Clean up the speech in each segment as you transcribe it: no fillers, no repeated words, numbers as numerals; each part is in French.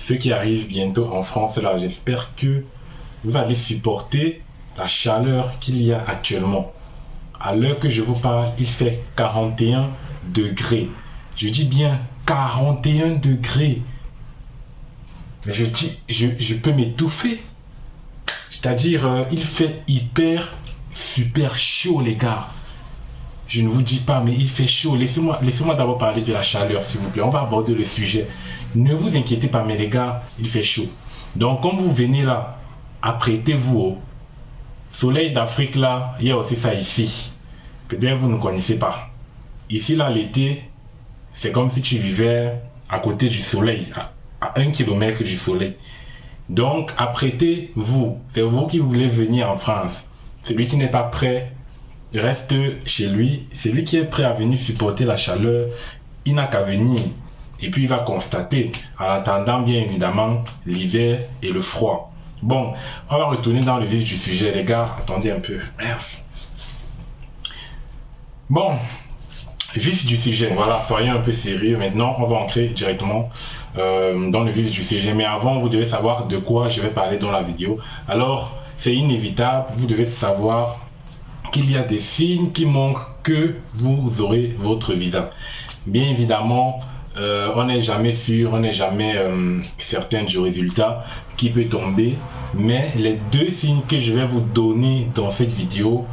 ceux qui arrivent bientôt en France, là, j'espère que vous allez supporter la chaleur qu'il y a actuellement. À l'heure que je vous parle, il fait 41 degrés. Je dis bien 41 degrés. Mais je dis, je peux m'étouffer. C'est-à-dire, il fait super chaud, les gars. Je ne vous dis pas, mais il fait chaud. Laissez-moi d'abord parler de la chaleur, s'il vous plaît. On va aborder le sujet. Ne vous inquiétez pas, mais les gars, il fait chaud. Donc, comme vous venez là, apprêtez-vous au soleil d'Afrique, là. Il y a aussi ça ici. Peut-être vous ne connaissez pas. Ici, là, l'été, c'est comme si tu vivais à côté du soleil, à 1 kilomètre du soleil. Donc, apprêtez-vous. C'est vous qui voulez venir en France. Celui qui n'est pas prêt reste chez lui. Celui qui est prêt à venir supporter la chaleur, il n'a qu'à venir. Et puis, il va constater, en attendant bien évidemment l'hiver et le froid. Bon, on va retourner dans le vif du sujet, les gars. Attendez un peu. Merde. Bon, vif du sujet. Voilà, soyez un peu sérieux. Maintenant, on va entrer directement dans le vif du sujet. Mais avant, vous devez savoir de quoi je vais parler dans la vidéo. Alors, c'est inévitable. Vous devez savoir qu'il y a des signes qui montrent que vous aurez votre visa. Bien évidemment, on n'est jamais sûr, on n'est jamais certain du résultat qui peut tomber. Mais les deux signes que je vais vous donner dans cette vidéo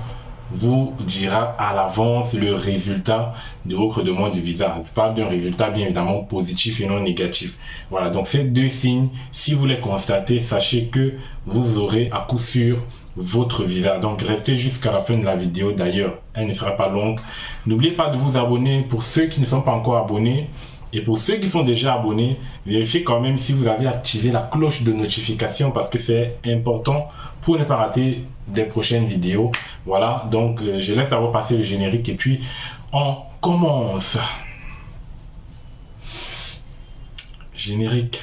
vous dira à l'avance le résultat de votre demande de visa. Je parle d'un résultat bien évidemment positif et non négatif. Voilà, donc ces deux signes, si vous les constatez, sachez que vous aurez à coup sûr votre visa. Donc restez jusqu'à la fin de la vidéo. D'ailleurs, elle ne sera pas longue. N'oubliez pas de vous abonner pour ceux qui ne sont pas encore abonnés. Et pour ceux qui sont déjà abonnés, vérifiez quand même si vous avez activé la cloche de notification parce que c'est important pour ne pas rater des prochaines vidéos. Voilà, donc je laisse à vous passer le générique et puis on commence. Générique.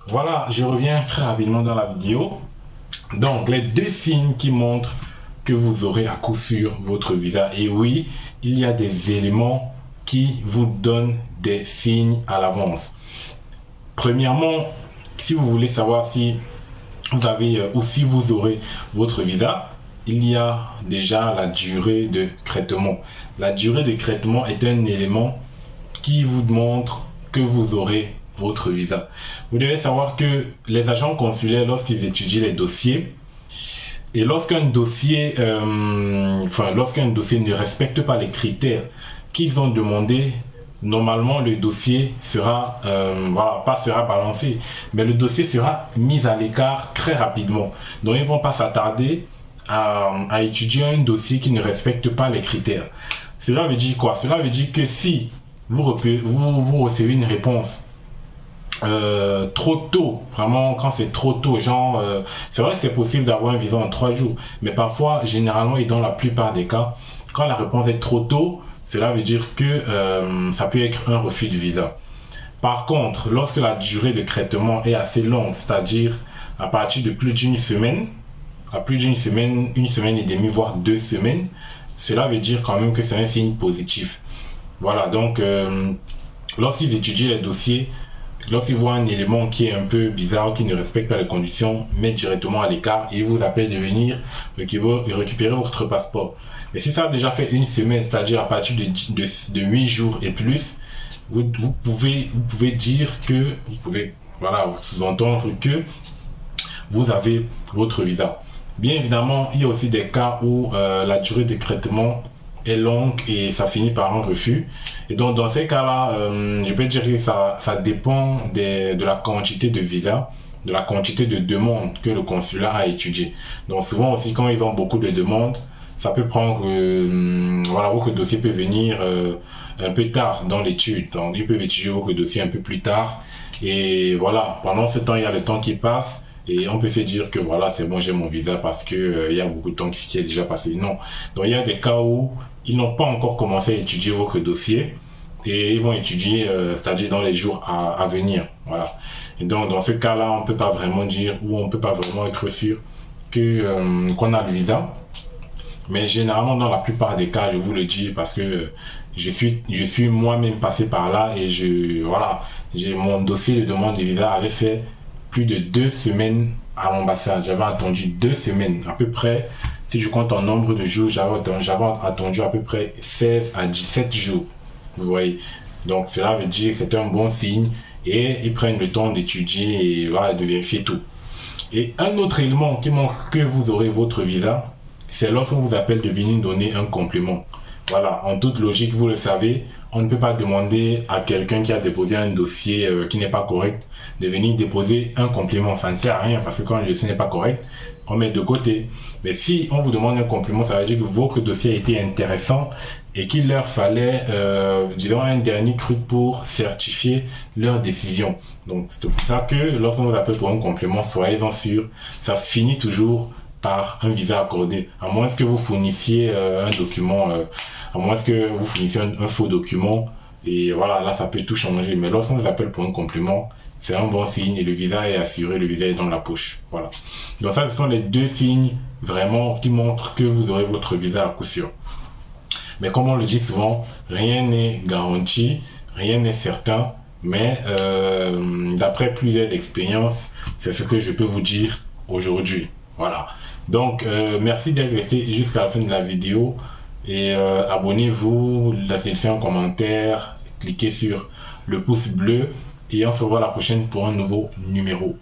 Voilà, je reviens très rapidement dans la vidéo. Donc, les deux signes qui montrent que vous aurez à coup sûr votre visa. Et oui, il y a des éléments qui vous donnent des signes à l'avance. Premièrement, si vous voulez savoir si vous avez ou si vous aurez votre visa, il y a déjà la durée de traitement. La durée de traitement est un élément qui vous montre que vous aurez votre visa. Vous devez savoir que les agents consulaires, lorsqu'ils étudient les dossiers, et lorsqu'un dossier ne respecte pas les critères qu'ils ont demandé, normalement le dossier sera, pas sera balancé, mais le dossier sera mis à l'écart très rapidement. Donc ils ne vont pas s'attarder à étudier un dossier qui ne respecte pas les critères. Cela veut dire quoi? Cela veut dire que si vous recevez une réponse trop tôt, vraiment quand c'est trop tôt, genre c'est vrai que c'est possible d'avoir un visa en 3 jours, mais parfois, généralement et dans la plupart des cas, quand la réponse est trop tôt, cela veut dire que ça peut être un refus de visa. Par contre, lorsque la durée de traitement est assez longue, c'est-à-dire à partir de plus d'une semaine, une semaine et demie, voire 2 semaines, cela veut dire quand même que c'est un signe positif. Voilà, donc lorsqu'ils étudient les dossiers, lorsqu'ils voient un élément qui est un peu bizarre, qui ne respecte pas les conditions, mettent directement à l'écart et ils vous appellent de venir récupérer votre passeport. Mais si ça a déjà fait une semaine, c'est-à-dire à partir de 8 jours et plus, vous pouvez dire que, sous-entendre que vous avez votre visa. Bien évidemment, il y a aussi des cas où la durée de traitement est longue et ça finit par un refus. Et donc dans ces cas-là, je peux dire que ça dépend de la quantité de visa, de la quantité de demandes que le consulat a étudié. Donc souvent aussi quand ils ont beaucoup de demandes, ça peut prendre, votre dossier peut venir un peu tard dans l'étude. Donc ils peuvent étudier votre dossier un peu plus tard. Et voilà, pendant ce temps, il y a le temps qui passe. Et on peut se dire que voilà, c'est bon, j'ai mon visa parce que il y a beaucoup de temps qui est déjà passé. Non. Donc il y a des cas où ils n'ont pas encore commencé à étudier votre dossier. et ils vont étudier, c'est-à-dire dans les jours à venir. Voilà. Et donc, dans ce cas-là, on ne peut pas vraiment dire, ou on ne peut pas vraiment être sûr que qu'on a le visa. Mais généralement, dans la plupart des cas, je vous le dis parce que je suis moi-même passé par là et voilà, j'ai mon dossier de demande de visa avait fait plus de 2 semaines à l'ambassade. J'avais attendu 2 semaines, à peu près. Si je compte en nombre de jours, j'avais attendu à peu près 16 à 17 jours. Vous voyez. Donc, cela veut dire que c'est un bon signe et ils prennent le temps d'étudier et voilà, de vérifier tout. Et un autre élément qui montre que vous aurez votre visa, c'est lorsqu'on vous appelle de venir donner un complément. Voilà, en toute logique, vous le savez, on ne peut pas demander à quelqu'un qui a déposé un dossier qui n'est pas correct de venir déposer un complément. Ça ne sert à rien parce que quand le dossier n'est pas correct, on met de côté. Mais si on vous demande un complément, ça veut dire que votre dossier a été intéressant et qu'il leur fallait, disons, un dernier truc pour certifier leur décision. Donc, c'est pour ça que lorsqu'on vous appelle pour un complément, soyez-en sûrs, ça finit toujours par un visa accordé, à moins que vous fournissiez un document, à moins que vous fournissiez un faux document, et voilà, là ça peut tout changer. Mais lorsqu'on vous appelle pour un complément, c'est un bon signe et le visa est assuré, le visa est dans la poche. Voilà. Donc ça, ce sont les 2 signes vraiment qui montrent que vous aurez votre visa à coup sûr. Mais comme on le dit souvent, rien n'est garanti, rien n'est certain, mais d'après plusieurs expériences, c'est ce que je peux vous dire aujourd'hui. Voilà. Donc, merci d'être resté jusqu'à la fin de la vidéo et abonnez-vous, laissez un commentaire, cliquez sur le pouce bleu et on se revoit la prochaine pour un nouveau numéro.